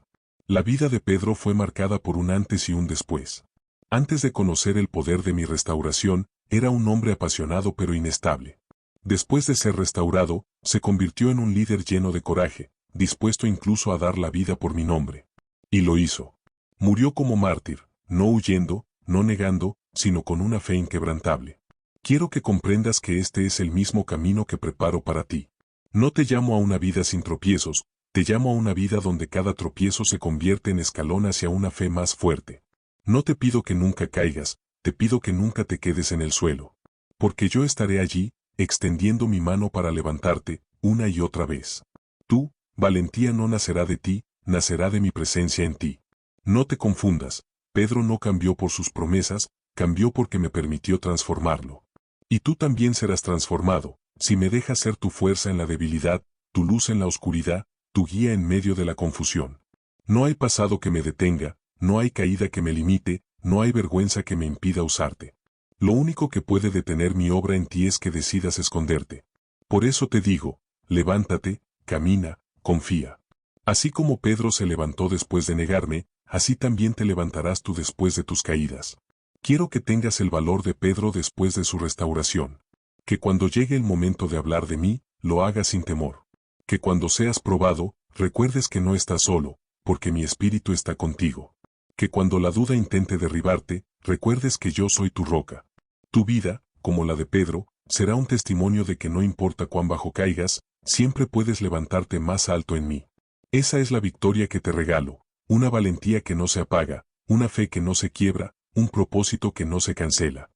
[SPEAKER 1] La vida de Pedro fue marcada por un antes y un después. Antes de conocer el poder de mi restauración, era un hombre apasionado pero inestable. Después de ser restaurado, se convirtió en un líder lleno de coraje, dispuesto incluso a dar la vida por mi nombre. Y lo hizo. Murió como mártir, no huyendo, no negando, sino con una fe inquebrantable. Quiero que comprendas que este es el mismo camino que preparo para ti. No te llamo a una vida sin tropiezos, te llamo a una vida donde cada tropiezo se convierte en escalón hacia una fe más fuerte. No te pido que nunca caigas, te pido que nunca te quedes en el suelo. Porque yo estaré allí, extendiendo mi mano para levantarte, una y otra vez. Tú, valentía no nacerá de ti, nacerá de mi presencia en ti. No te confundas, Pedro no cambió por sus promesas, cambió porque me permitió transformarlo. Y tú también serás transformado, si me dejas ser tu fuerza en la debilidad, tu luz en la oscuridad, tu guía en medio de la confusión. No hay pasado que me detenga, no hay caída que me limite, no hay vergüenza que me impida usarte. Lo único que puede detener mi obra en ti es que decidas esconderte. Por eso te digo, levántate, camina, confía. Así como Pedro se levantó después de negarme, así también te levantarás tú después de tus caídas. Quiero que tengas el valor de Pedro después de su restauración. Que cuando llegue el momento de hablar de mí, lo hagas sin temor. Que cuando seas probado, recuerdes que no estás solo, porque mi espíritu está contigo. Que cuando la duda intente derribarte, recuerdes que yo soy tu roca. Tu vida, como la de Pedro, será un testimonio de que no importa cuán bajo caigas, siempre puedes levantarte más alto en mí. Esa es la victoria que te regalo, una valentía que no se apaga, una fe que no se quiebra, un propósito que no se cancela.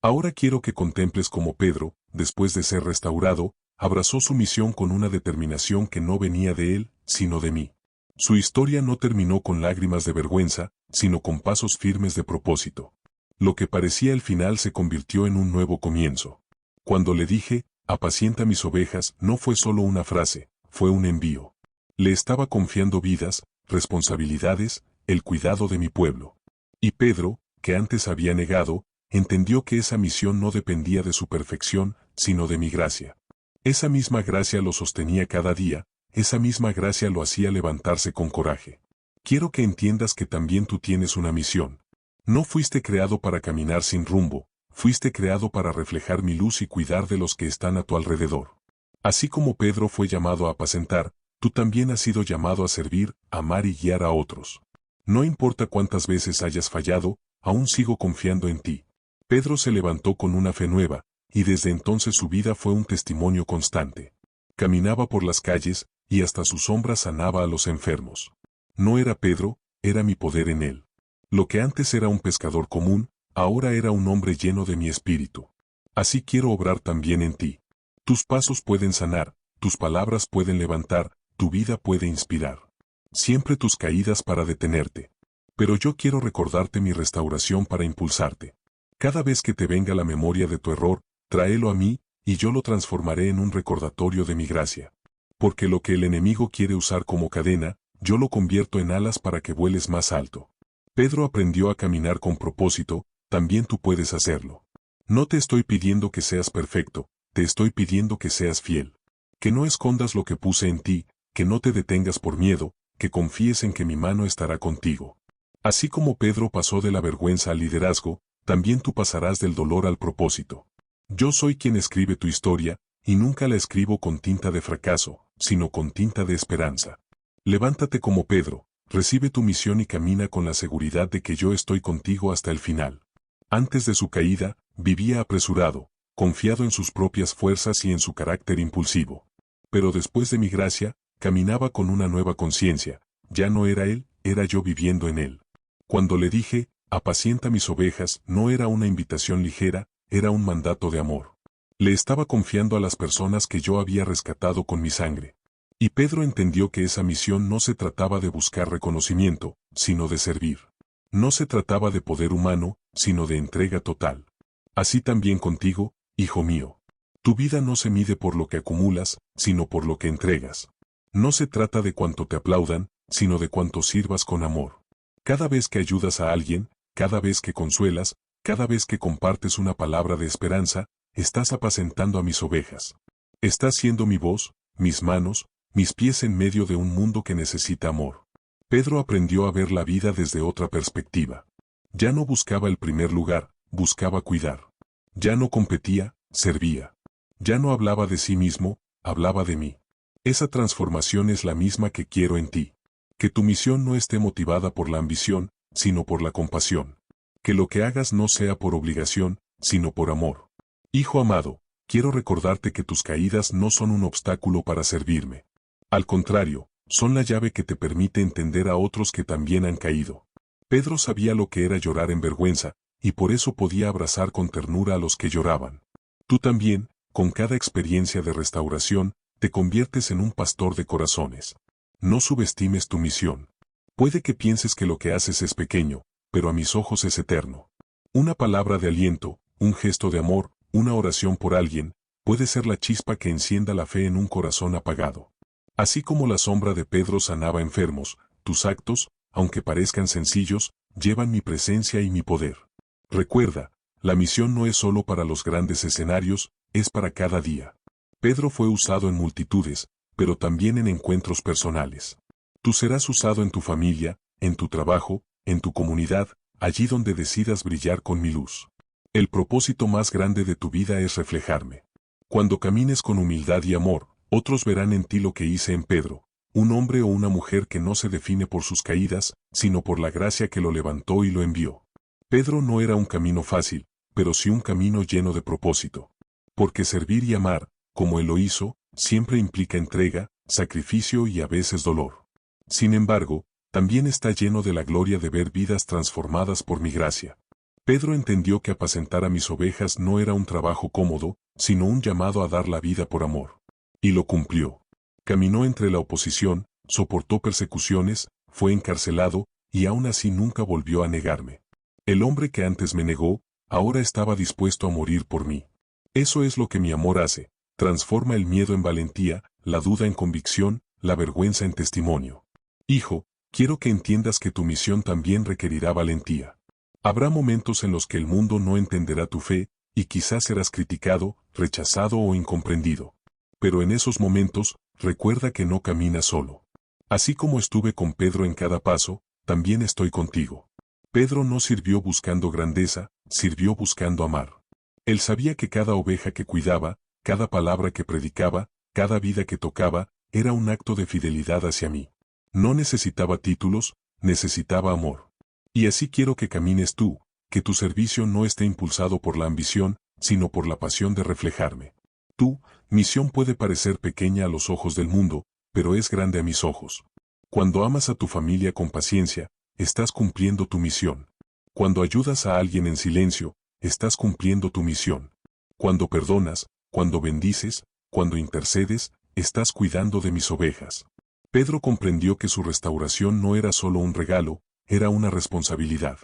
[SPEAKER 1] Ahora quiero que contemples cómo Pedro, después de ser restaurado, abrazó su misión con una determinación que no venía de él, sino de mí. Su historia no terminó con lágrimas de vergüenza, sino con pasos firmes de propósito. Lo que parecía el final se convirtió en un nuevo comienzo. Cuando le dije, apacienta mis ovejas, no fue solo una frase, fue un envío. Le estaba confiando vidas, responsabilidades, el cuidado de mi pueblo. Y Pedro, que antes había negado, entendió que esa misión no dependía de su perfección, sino de mi gracia. Esa misma gracia lo sostenía cada día, esa misma gracia lo hacía levantarse con coraje. Quiero que entiendas que también tú tienes una misión. No fuiste creado para caminar sin rumbo, fuiste creado para reflejar mi luz y cuidar de los que están a tu alrededor. Así como Pedro fue llamado a apacentar, tú también has sido llamado a servir, amar y guiar a otros. No importa cuántas veces hayas fallado, aún sigo confiando en ti. Pedro se levantó con una fe nueva, y desde entonces su vida fue un testimonio constante. Caminaba por las calles, y hasta su sombra sanaba a los enfermos. No era Pedro, era mi poder en él. Lo que antes era un pescador común, ahora era un hombre lleno de mi espíritu. Así quiero obrar también en ti. Tus pasos pueden sanar, tus palabras pueden levantar, tu vida puede inspirar. Siempre tus caídas para detenerte. Pero yo quiero recordarte mi restauración para impulsarte. Cada vez que te venga la memoria de tu error, tráelo a mí, y yo lo transformaré en un recordatorio de mi gracia. Porque lo que el enemigo quiere usar como cadena, yo lo convierto en alas para que vueles más alto. Pedro aprendió a caminar con propósito, también tú puedes hacerlo. No te estoy pidiendo que seas perfecto, te estoy pidiendo que seas fiel. Que no escondas lo que puse en ti, que no te detengas por miedo, que confíes en que mi mano estará contigo. Así como Pedro pasó de la vergüenza al liderazgo, también tú pasarás del dolor al propósito. Yo soy quien escribe tu historia, y nunca la escribo con tinta de fracaso, sino con tinta de esperanza. Levántate como Pedro, recibe tu misión y camina con la seguridad de que yo estoy contigo hasta el final. Antes de su caída, vivía apresurado, confiado en sus propias fuerzas y en su carácter impulsivo. Pero después de mi gracia, caminaba con una nueva conciencia, ya no era él, era yo viviendo en él. Cuando le dije, apacienta mis ovejas, no era una invitación ligera, era un mandato de amor. Le estaba confiando a las personas que yo había rescatado con mi sangre. Y Pedro entendió que esa misión no se trataba de buscar reconocimiento, sino de servir. No se trataba de poder humano, sino de entrega total. Así también contigo, hijo mío. Tu vida no se mide por lo que acumulas, sino por lo que entregas. No se trata de cuánto te aplaudan, sino de cuánto sirvas con amor. Cada vez que ayudas a alguien, cada vez que consuelas, cada vez que compartes una palabra de esperanza, estás apacentando a mis ovejas. Estás siendo mi voz, mis manos, mis pies en medio de un mundo que necesita amor. Pedro aprendió a ver la vida desde otra perspectiva. Ya no buscaba el primer lugar, buscaba cuidar. Ya no competía, servía. Ya no hablaba de sí mismo, hablaba de mí. Esa transformación es la misma que quiero en ti. Que tu misión no esté motivada por la ambición, sino por la compasión. Que lo que hagas no sea por obligación, sino por amor. Hijo amado, quiero recordarte que tus caídas no son un obstáculo para servirme. Al contrario, son la llave que te permite entender a otros que también han caído. Pedro sabía lo que era llorar en vergüenza, y por eso podía abrazar con ternura a los que lloraban. Tú también, con cada experiencia de restauración, te conviertes en un pastor de corazones. No subestimes tu misión. Puede que pienses que lo que haces es pequeño, pero a mis ojos es eterno. Una palabra de aliento, un gesto de amor, una oración por alguien, puede ser la chispa que encienda la fe en un corazón apagado. Así como la sombra de Pedro sanaba enfermos, tus actos, aunque parezcan sencillos, llevan mi presencia y mi poder. Recuerda, la misión no es solo para los grandes escenarios, es para cada día. Pedro fue usado en multitudes, pero también en encuentros personales. Tú serás usado en tu familia, en tu trabajo, en tu comunidad, allí donde decidas brillar con mi luz. El propósito más grande de tu vida es reflejarme. Cuando camines con humildad y amor, otros verán en ti lo que hice en Pedro, un hombre o una mujer que no se define por sus caídas, sino por la gracia que lo levantó y lo envió. Pedro no era un camino fácil, pero sí un camino lleno de propósito. Porque servir y amar, como él lo hizo, siempre implica entrega, sacrificio y a veces dolor. Sin embargo, también está lleno de la gloria de ver vidas transformadas por mi gracia. Pedro entendió que apacentar a mis ovejas no era un trabajo cómodo, sino un llamado a dar la vida por amor. Y lo cumplió. Caminó entre la oposición, soportó persecuciones, fue encarcelado, y aún así nunca volvió a negarme. El hombre que antes me negó, ahora estaba dispuesto a morir por mí. Eso es lo que mi amor hace, transforma el miedo en valentía, la duda en convicción, la vergüenza en testimonio. Hijo, quiero que entiendas que tu misión también requerirá valentía. Habrá momentos en los que el mundo no entenderá tu fe, y quizás serás criticado, rechazado o incomprendido. Pero en esos momentos, recuerda que no caminas solo. Así como estuve con Pedro en cada paso, también estoy contigo. Pedro no sirvió buscando grandeza, sirvió buscando amar. Él sabía que cada oveja que cuidaba, cada palabra que predicaba, cada vida que tocaba, era un acto de fidelidad hacia mí. No necesitaba títulos, necesitaba amor. Y así quiero que camines tú, que tu servicio no esté impulsado por la ambición, sino por la pasión de reflejarme. Tu misión puede parecer pequeña a los ojos del mundo, pero es grande a mis ojos. Cuando amas a tu familia con paciencia, estás cumpliendo tu misión. Cuando ayudas a alguien en silencio, estás cumpliendo tu misión. Cuando perdonas, cuando bendices, cuando intercedes, estás cuidando de mis ovejas. Pedro comprendió que su restauración no era solo un regalo, era una responsabilidad.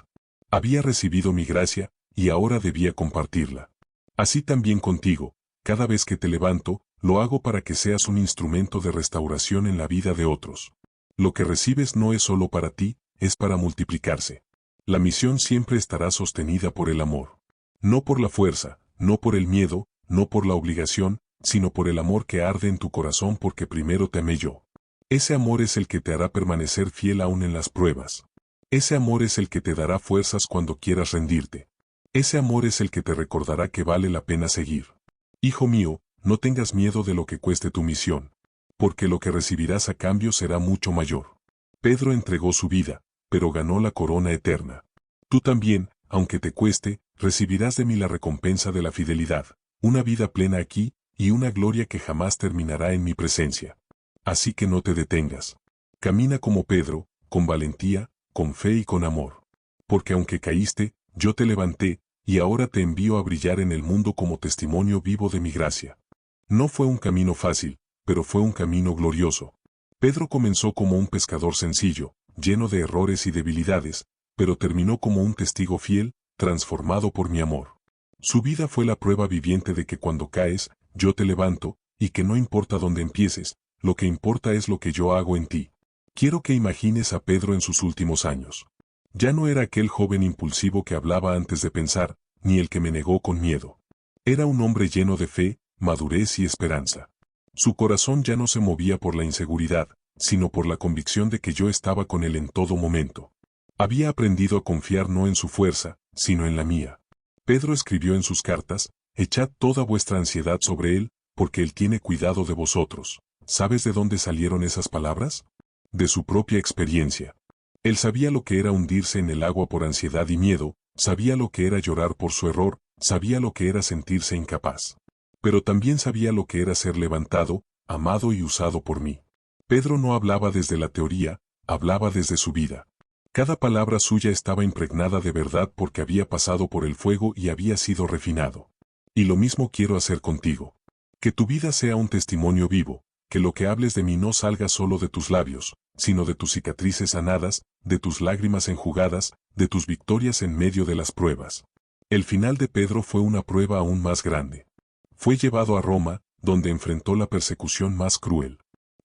[SPEAKER 1] Había recibido mi gracia, y ahora debía compartirla. Así también contigo, cada vez que te levanto, lo hago para que seas un instrumento de restauración en la vida de otros. Lo que recibes no es solo para ti, es para multiplicarse. La misión siempre estará sostenida por el amor. No por la fuerza, no por el miedo, no por la obligación, sino por el amor que arde en tu corazón porque primero te amé yo. Ese amor es el que te hará permanecer fiel aún en las pruebas. Ese amor es el que te dará fuerzas cuando quieras rendirte. Ese amor es el que te recordará que vale la pena seguir. Hijo mío, no tengas miedo de lo que cueste tu misión, porque lo que recibirás a cambio será mucho mayor. Pedro entregó su vida, pero ganó la corona eterna. Tú también, aunque te cueste, recibirás de mí la recompensa de la fidelidad, una vida plena aquí, y una gloria que jamás terminará en mi presencia. Así que no te detengas. Camina como Pedro, con valentía, con fe y con amor. Porque aunque caíste, yo te levanté, y ahora te envío a brillar en el mundo como testimonio vivo de mi gracia. No fue un camino fácil, pero fue un camino glorioso. Pedro comenzó como un pescador sencillo, lleno de errores y debilidades, pero terminó como un testigo fiel, transformado por mi amor. Su vida fue la prueba viviente de que cuando caes, yo te levanto, y que no importa dónde empieces, lo que importa es lo que yo hago en ti. Quiero que imagines a Pedro en sus últimos años. Ya no era aquel joven impulsivo que hablaba antes de pensar, ni el que me negó con miedo. Era un hombre lleno de fe, madurez y esperanza. Su corazón ya no se movía por la inseguridad, sino por la convicción de que yo estaba con él en todo momento. Había aprendido a confiar no en su fuerza, sino en la mía. Pedro escribió en sus cartas, echad toda vuestra ansiedad sobre él, porque él tiene cuidado de vosotros. ¿Sabes de dónde salieron esas palabras? De su propia experiencia. Él sabía lo que era hundirse en el agua por ansiedad y miedo, sabía lo que era llorar por su error, sabía lo que era sentirse incapaz. Pero también sabía lo que era ser levantado, amado y usado por mí. Pedro no hablaba desde la teoría, hablaba desde su vida. Cada palabra suya estaba impregnada de verdad porque había pasado por el fuego y había sido refinado. Y lo mismo quiero hacer contigo. Que tu vida sea un testimonio vivo, que lo que hables de mí no salga solo de tus labios, sino de tus cicatrices sanadas, de tus lágrimas enjugadas, de tus victorias en medio de las pruebas. El final de Pedro fue una prueba aún más grande. Fue llevado a Roma, donde enfrentó la persecución más cruel.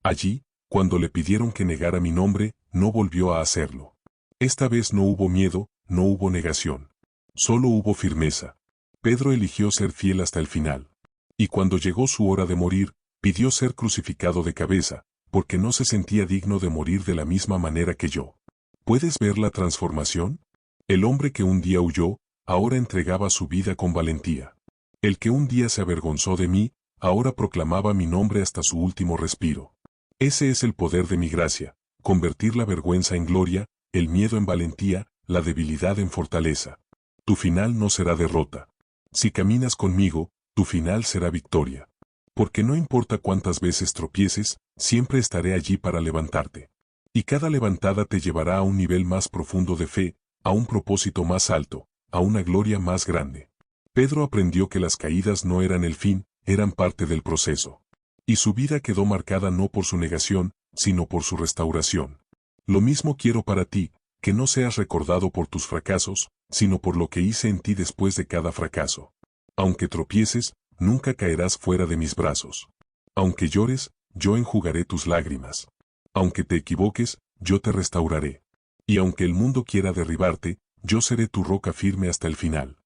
[SPEAKER 1] Allí, cuando le pidieron que negara mi nombre, no volvió a hacerlo. Esta vez no hubo miedo, no hubo negación. Solo hubo firmeza. Pedro eligió ser fiel hasta el final. Y cuando llegó su hora de morir, pidió ser crucificado de cabeza, porque no se sentía digno de morir de la misma manera que yo. ¿Puedes ver la transformación? El hombre que un día huyó, ahora entregaba su vida con valentía. El que un día se avergonzó de mí, ahora proclamaba mi nombre hasta su último respiro. Ese es el poder de mi gracia, convertir la vergüenza en gloria, el miedo en valentía, la debilidad en fortaleza. Tu final no será derrota. Si caminas conmigo, tu final será victoria. Porque no importa cuántas veces tropieces, siempre estaré allí para levantarte. Y cada levantada te llevará a un nivel más profundo de fe, a un propósito más alto, a una gloria más grande. Pedro aprendió que las caídas no eran el fin, eran parte del proceso. Y su vida quedó marcada no por su negación, sino por su restauración. Lo mismo quiero para ti, que no seas recordado por tus fracasos, sino por lo que hice en ti después de cada fracaso. Aunque tropieces, nunca caerás fuera de mis brazos. Aunque llores, yo enjugaré tus lágrimas. Aunque te equivoques, yo te restauraré. Y aunque el mundo quiera derribarte, yo seré tu roca firme hasta el final.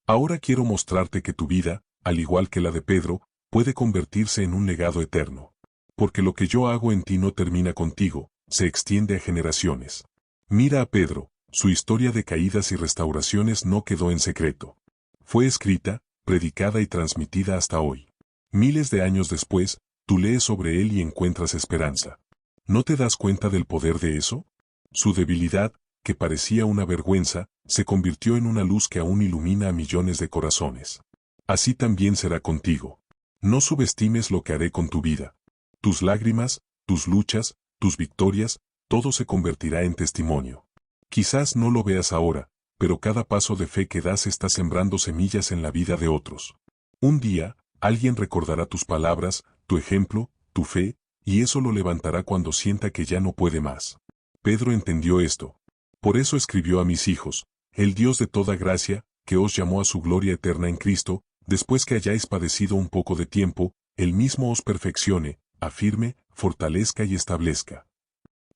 [SPEAKER 1] Ahora quiero mostrarte que tu vida, al igual que la de Pedro, puede convertirse en un legado eterno. Porque lo que yo hago en ti no termina contigo, se extiende a generaciones. Mira a Pedro, su historia de caídas y restauraciones no quedó en secreto. Fue escrita, predicada y transmitida hasta hoy. Miles de años después, tú lees sobre él y encuentras esperanza. ¿No te das cuenta del poder de eso? Su debilidad, que parecía una vergüenza, se convirtió en una luz que aún ilumina a millones de corazones. Así también será contigo. No subestimes lo que haré con tu vida. Tus lágrimas, tus luchas, tus victorias, todo se convertirá en testimonio. Quizás no lo veas ahora, pero cada paso de fe que das está sembrando semillas en la vida de otros. Un día, alguien recordará tus palabras, tu ejemplo, tu fe, y eso lo levantará cuando sienta que ya no puede más. Pedro entendió esto. Por eso escribió a mis hijos, el Dios de toda gracia, que os llamó a su gloria eterna en Cristo, después que hayáis padecido un poco de tiempo, él mismo os perfeccione, afirme, fortalezca y establezca.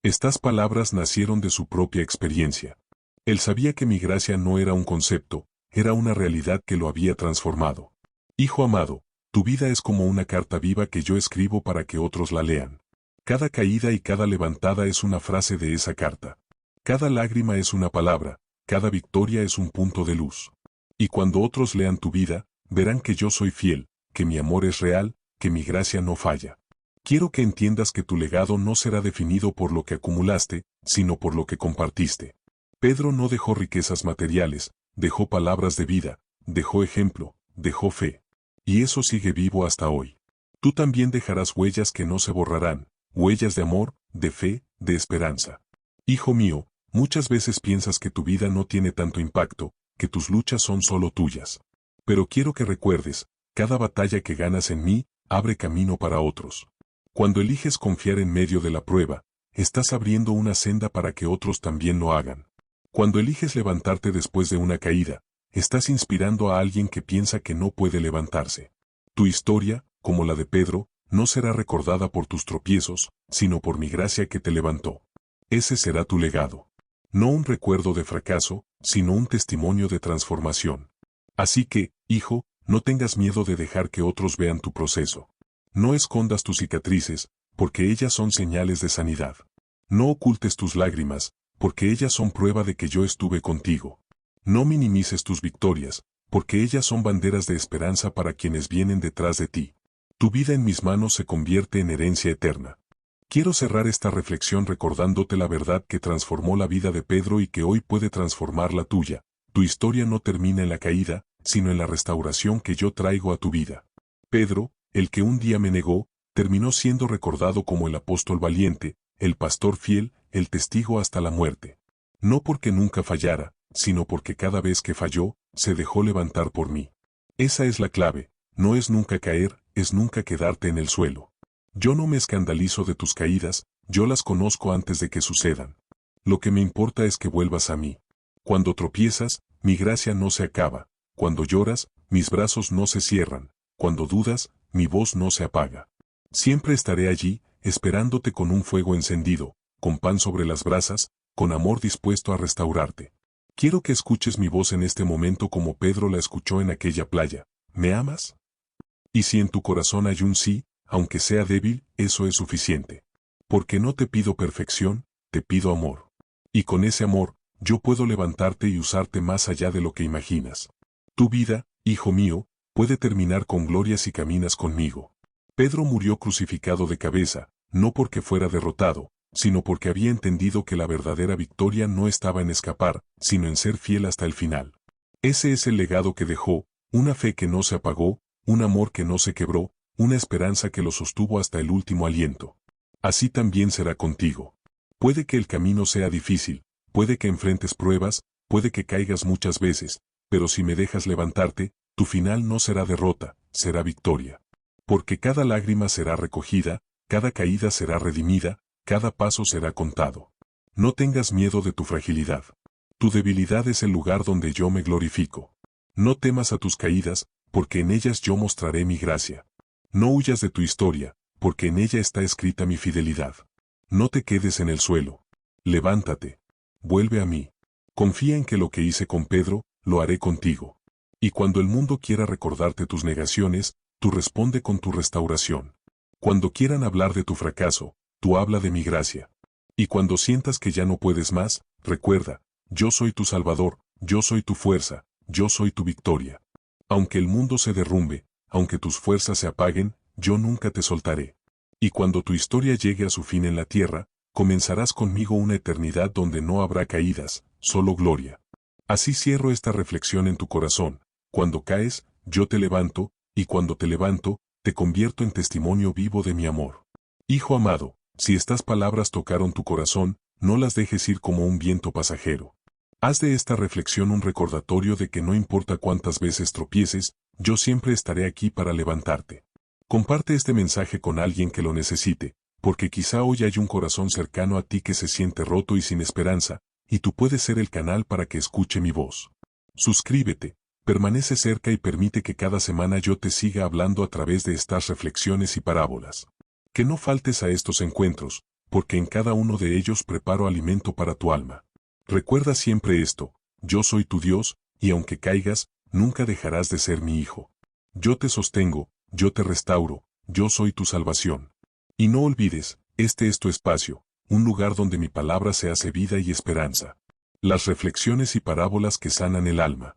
[SPEAKER 1] Estas palabras nacieron de su propia experiencia. Él sabía que mi gracia no era un concepto, era una realidad que lo había transformado. Hijo amado, Tu vida es como una carta viva que yo escribo para que otros la lean. Cada caída y cada levantada es una frase de esa carta. Cada lágrima es una palabra, cada victoria es un punto de luz. Y cuando otros lean tu vida, verán que yo soy fiel, que mi amor es real, que mi gracia no falla. Quiero que entiendas que tu legado no será definido por lo que acumulaste, sino por lo que compartiste. Pedro no dejó riquezas materiales, dejó palabras de vida, dejó ejemplo, dejó fe. Y eso sigue vivo hasta hoy. Tú también dejarás huellas que no se borrarán, huellas de amor, de fe, de esperanza. Hijo mío, muchas veces piensas que tu vida no tiene tanto impacto, que tus luchas son solo tuyas. Pero quiero que recuerdes, cada batalla que ganas en mí, abre camino para otros. Cuando eliges confiar en medio de la prueba, estás abriendo una senda para que otros también lo hagan. Cuando eliges levantarte después de una caída, estás inspirando a alguien que piensa que no puede levantarse. Tu historia, como la de Pedro, no será recordada por tus tropiezos, sino por mi gracia que te levantó. Ese será tu legado. No un recuerdo de fracaso, sino un testimonio de transformación. Así que, hijo, no tengas miedo de dejar que otros vean tu proceso. No escondas tus cicatrices, porque ellas son señales de sanidad. No ocultes tus lágrimas, porque ellas son prueba de que yo estuve contigo. No minimices tus victorias, porque ellas son banderas de esperanza para quienes vienen detrás de ti. Tu vida en mis manos se convierte en herencia eterna. Quiero cerrar esta reflexión recordándote la verdad que transformó la vida de Pedro y que hoy puede transformar la tuya. Tu historia no termina en la caída, sino en la restauración que yo traigo a tu vida. Pedro, el que un día me negó, terminó siendo recordado como el apóstol valiente, el pastor fiel, el testigo hasta la muerte. No porque nunca fallara, sino porque cada vez que falló, se dejó levantar por mí. Esa es la clave, no es nunca caer, es nunca quedarte en el suelo. Yo no me escandalizo de tus caídas, yo las conozco antes de que sucedan. Lo que me importa es que vuelvas a mí. Cuando tropiezas, mi gracia no se acaba. Cuando lloras, mis brazos no se cierran. Cuando dudas, mi voz no se apaga. Siempre estaré allí, esperándote con un fuego encendido, con pan sobre las brasas, con amor dispuesto a restaurarte. Quiero que escuches mi voz en este momento como Pedro la escuchó en aquella playa. ¿Me amas? Y si en tu corazón hay un sí, aunque sea débil, eso es suficiente. Porque no te pido perfección, te pido amor. Y con ese amor, yo puedo levantarte y usarte más allá de lo que imaginas. Tu vida, hijo mío, puede terminar con gloria si caminas conmigo. Pedro murió crucificado de cabeza, no porque fuera derrotado, sino porque había entendido que la verdadera victoria no estaba en escapar, sino en ser fiel hasta el final. Ese es el legado que dejó, una fe que no se apagó, un amor que no se quebró, una esperanza que lo sostuvo hasta el último aliento. Así también será contigo. Puede que el camino sea difícil, puede que enfrentes pruebas, puede que caigas muchas veces, pero si me dejas levantarte, tu final no será derrota, será victoria. Porque cada lágrima será recogida, cada caída será redimida, cada paso será contado. No tengas miedo de tu fragilidad. Tu debilidad es el lugar donde yo me glorifico. No temas a tus caídas, porque en ellas yo mostraré mi gracia. No huyas de tu historia, porque en ella está escrita mi fidelidad. No te quedes en el suelo. Levántate. Vuelve a mí. Confía en que lo que hice con Pedro, lo haré contigo. Y cuando el mundo quiera recordarte tus negaciones, tú responde con tu restauración. Cuando quieran hablar de tu fracaso, tú habla de mi gracia. Y cuando sientas que ya no puedes más, recuerda, yo soy tu Salvador, yo soy tu fuerza, yo soy tu victoria. Aunque el mundo se derrumbe, aunque tus fuerzas se apaguen, yo nunca te soltaré. Y cuando tu historia llegue a su fin en la tierra, comenzarás conmigo una eternidad donde no habrá caídas, solo gloria. Así cierro esta reflexión en tu corazón. Cuando caes, yo te levanto, y cuando te levanto, te convierto en testimonio vivo de mi amor. Hijo amado, si estas palabras tocaron tu corazón, no las dejes ir como un viento pasajero. Haz de esta reflexión un recordatorio de que no importa cuántas veces tropieces, yo siempre estaré aquí para levantarte. Comparte este mensaje con alguien que lo necesite, porque quizá hoy hay un corazón cercano a ti que se siente roto y sin esperanza, y tú puedes ser el canal para que escuche mi voz. Suscríbete, permanece cerca y permite que cada semana yo te siga hablando a través de estas reflexiones y parábolas. Que no faltes a estos encuentros, porque en cada uno de ellos preparo alimento para tu alma. Recuerda siempre esto, yo soy tu Dios, y aunque caigas, nunca dejarás de ser mi hijo. Yo te sostengo, yo te restauro, yo soy tu salvación. Y no olvides, este es tu espacio, un lugar donde mi palabra se hace vida y esperanza. Las reflexiones y parábolas que sanan el alma.